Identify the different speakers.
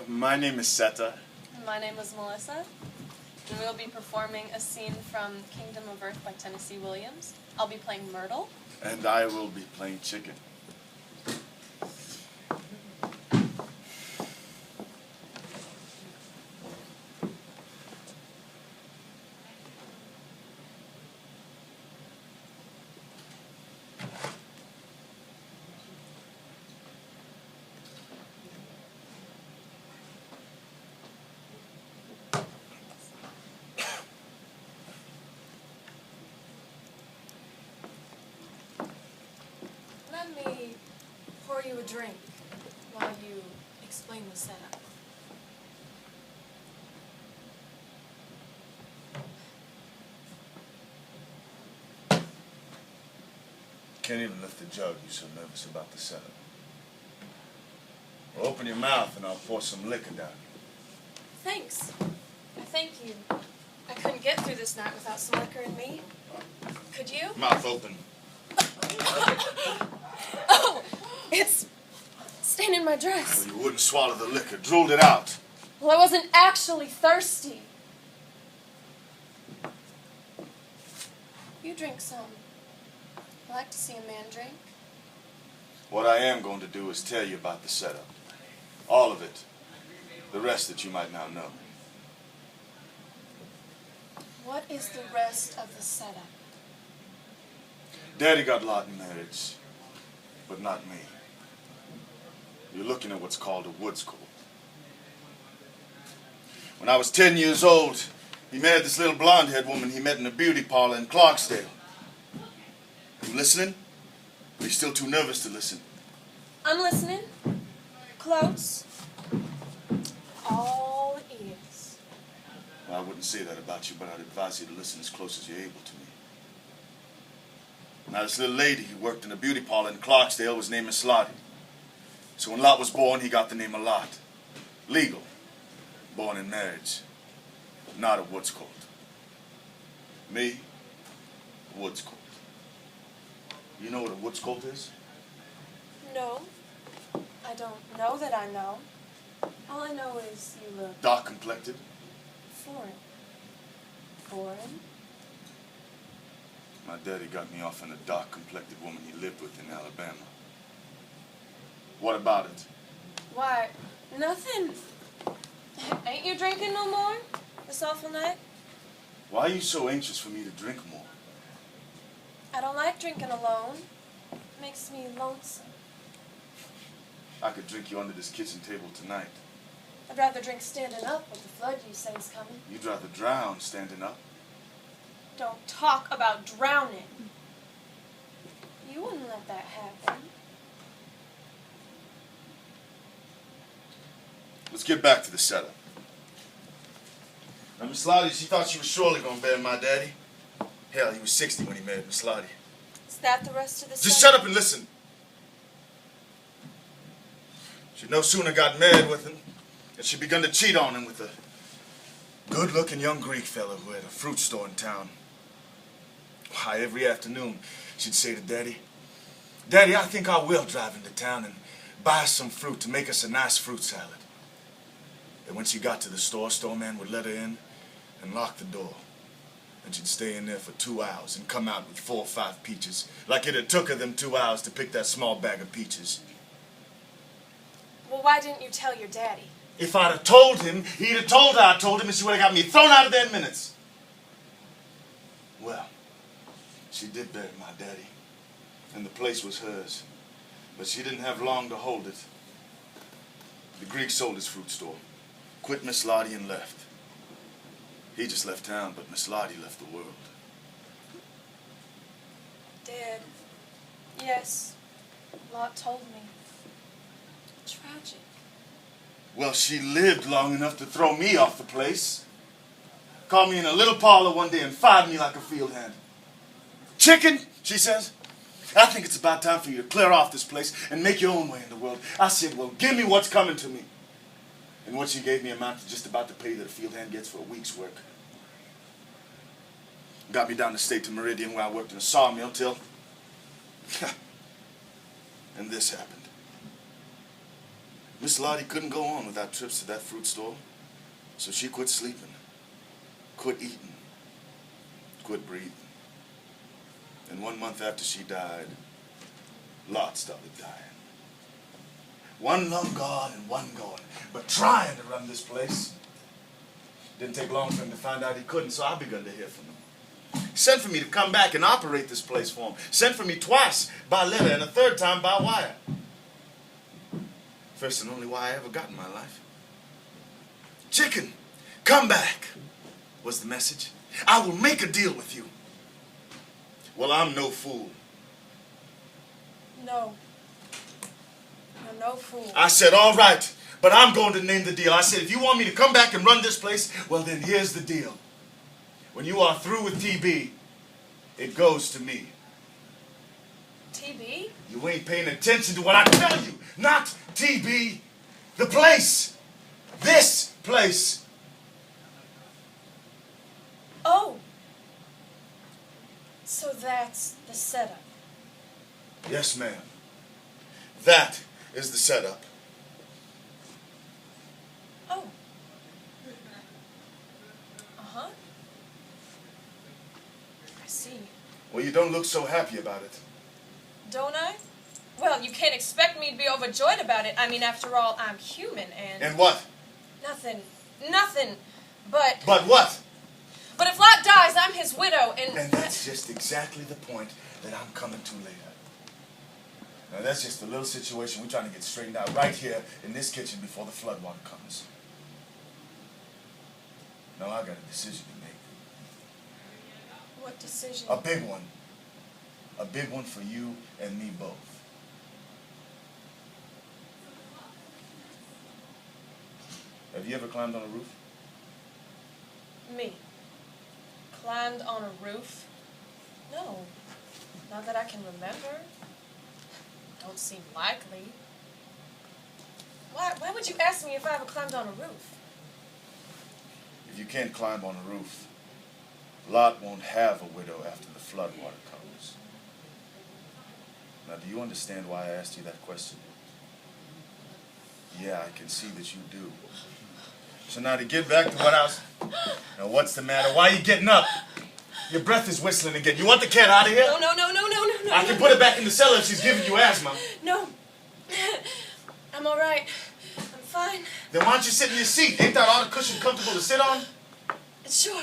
Speaker 1: My name is Seta.
Speaker 2: My name is Melissa, and we'll be performing a scene from Kingdom of Earth by Tennessee Williams. I'll be playing Myrtle.
Speaker 1: And I will be playing Chicken.
Speaker 2: Let me pour you a drink while you explain the setup.
Speaker 1: Can't even lift the jug, you're so nervous about the setup. Well, open your mouth and I'll pour some liquor down you.
Speaker 2: Thanks. Thank you. I couldn't get through this night without some liquor in me. Could you?
Speaker 1: Mouth open.
Speaker 2: Oh, it's staining my dress.
Speaker 1: Well, you wouldn't swallow the liquor, drooled it out.
Speaker 2: Well, I wasn't actually thirsty. You drink some. I like to see a man drink.
Speaker 1: What I am going to do is tell you about the setup. All of it. The rest that you might now know.
Speaker 2: What is the rest of the setup?
Speaker 1: Daddy got lot in marriage, but not me. You're looking at what's called a Woods Cult. When I was 10 years old, he married this little blonde-haired woman he met in a beauty parlor in Clarksdale. You listening? Or are you still too nervous to listen?
Speaker 2: I'm listening. Close. All ears.
Speaker 1: Well, I wouldn't say that about you, but I'd advise you to listen as close as you're able to me. Now, this little lady who worked in a beauty parlor in Clarksdale was named Miss Lottie. So when Lot was born, he got the name of Lot. Legal. Born in marriage. Not a Woods Cult. Me, a Woods Cult. You know what a Woods Cult is?
Speaker 2: No. I don't know that I know. All I know is you look
Speaker 1: Dark-complected.
Speaker 2: foreign. Foreign?
Speaker 1: My daddy got me off on a dark-complected woman he lived with in Alabama. What about it?
Speaker 2: Why, nothing. Ain't you drinking no more this awful night?
Speaker 1: Why are you so anxious for me to drink more?
Speaker 2: I don't like drinking alone. It makes me lonesome.
Speaker 1: I could drink you under this kitchen table tonight.
Speaker 2: I'd rather drink standing up with the flood you say is coming.
Speaker 1: You'd rather drown standing up.
Speaker 2: Don't talk about drowning. You wouldn't let that happen.
Speaker 1: Let's get back to the setup. Now, Miss Lottie, she thought she was surely going to marry my daddy. Hell, he was 60 when he married Miss Lottie.
Speaker 2: Is that the rest of the
Speaker 1: Just
Speaker 2: setup?
Speaker 1: shut up and listen. She no sooner got married with him than she begun to cheat on him with a good-looking young Greek fellow who had a fruit store in town. Why, every afternoon she'd say to Daddy, "Daddy, I think I will drive into town and buy us some fruit to make us a nice fruit salad." And when she got to the storeman would let her in and lock the door. And she'd stay in there for 2 hours and come out with 4 or 5 peaches, like it had took her them 2 hours to pick that small bag of peaches.
Speaker 2: Well, why didn't you tell your daddy?
Speaker 1: If I'd have told him, he'd have told her I told him, and she would have got me thrown out of there in minutes. Well, she did bury my daddy, and the place was hers. But she didn't have long to hold it. The Greek sold his fruit store, quit Miss Lottie, and left. He just left town, but Miss Lottie left the world.
Speaker 2: Dead. Yes. Lot told me. Tragic.
Speaker 1: Well, she lived long enough to throw me off the place. Called me in a little parlor one day and fired me like a field hand. "Chicken," she says, "I think it's about time for you to clear off this place and make your own way in the world." I said, "Well, give me what's coming to me." And what she gave me amounted to just about the pay that a field hand gets for a week's work. Got me down the state to Meridian, where I worked in a sawmill till... and this happened. Miss Lottie couldn't go on without trips to that fruit store, so she quit sleeping, quit eating, quit breathing. And 1 month after she died, Lot started dying. One lung gone and one going, but trying to run this place. Didn't take long for him to find out he couldn't, so I begun to hear from him. He sent for me to come back and operate this place for him. Sent for me twice by letter and a third time by wire. First and only wire I ever got in my life. Chicken, come back, was the message. I will make a deal with you. Well, I'm no fool.
Speaker 2: No. You're no fool.
Speaker 1: I said, all right, but I'm going to name the deal. I said, if you want me to come back and run this place, well, then here's the deal. When you are through with TB, it goes to me.
Speaker 2: TB?
Speaker 1: You ain't paying attention to what I tell you. Not TB, the place. This place.
Speaker 2: Oh. So that's the setup.
Speaker 1: Yes, ma'am. That is the setup.
Speaker 2: Oh. Uh-huh. I see.
Speaker 1: Well, you don't look so happy about it.
Speaker 2: Don't I? Well, you can't expect me to be overjoyed about it. I mean, after all, I'm human and...
Speaker 1: And what?
Speaker 2: Nothing. Nothing. But...
Speaker 1: But what?
Speaker 2: But if Lot dies, I'm his widow, and...
Speaker 1: And that's just exactly the point that I'm coming to later. Now, that's just a little situation we're trying to get straightened out right here in this kitchen before the floodwater comes. Now, I got a decision to make.
Speaker 2: What decision?
Speaker 1: A big one. A big one for you and me both. Have you ever climbed on a roof?
Speaker 2: Me. Climbed on a roof? No. Not that I can remember. Don't seem likely. Why would you ask me if I ever climbed on a roof?
Speaker 1: If you can't climb on a roof, Lot won't have a widow after the floodwater comes. Now, do you understand why I asked you that question? Yeah, I can see that you do. So now to get back to what I was... Now, what's the matter? Why are you getting up? Your breath is whistling again. You want the cat out of here?
Speaker 2: No.
Speaker 1: I can put her back in the cellar if she's giving you asthma.
Speaker 2: No. I'm all right. I'm fine.
Speaker 1: Then why don't you sit in your seat? Ain't that all the cushion comfortable to sit on?
Speaker 2: Sure.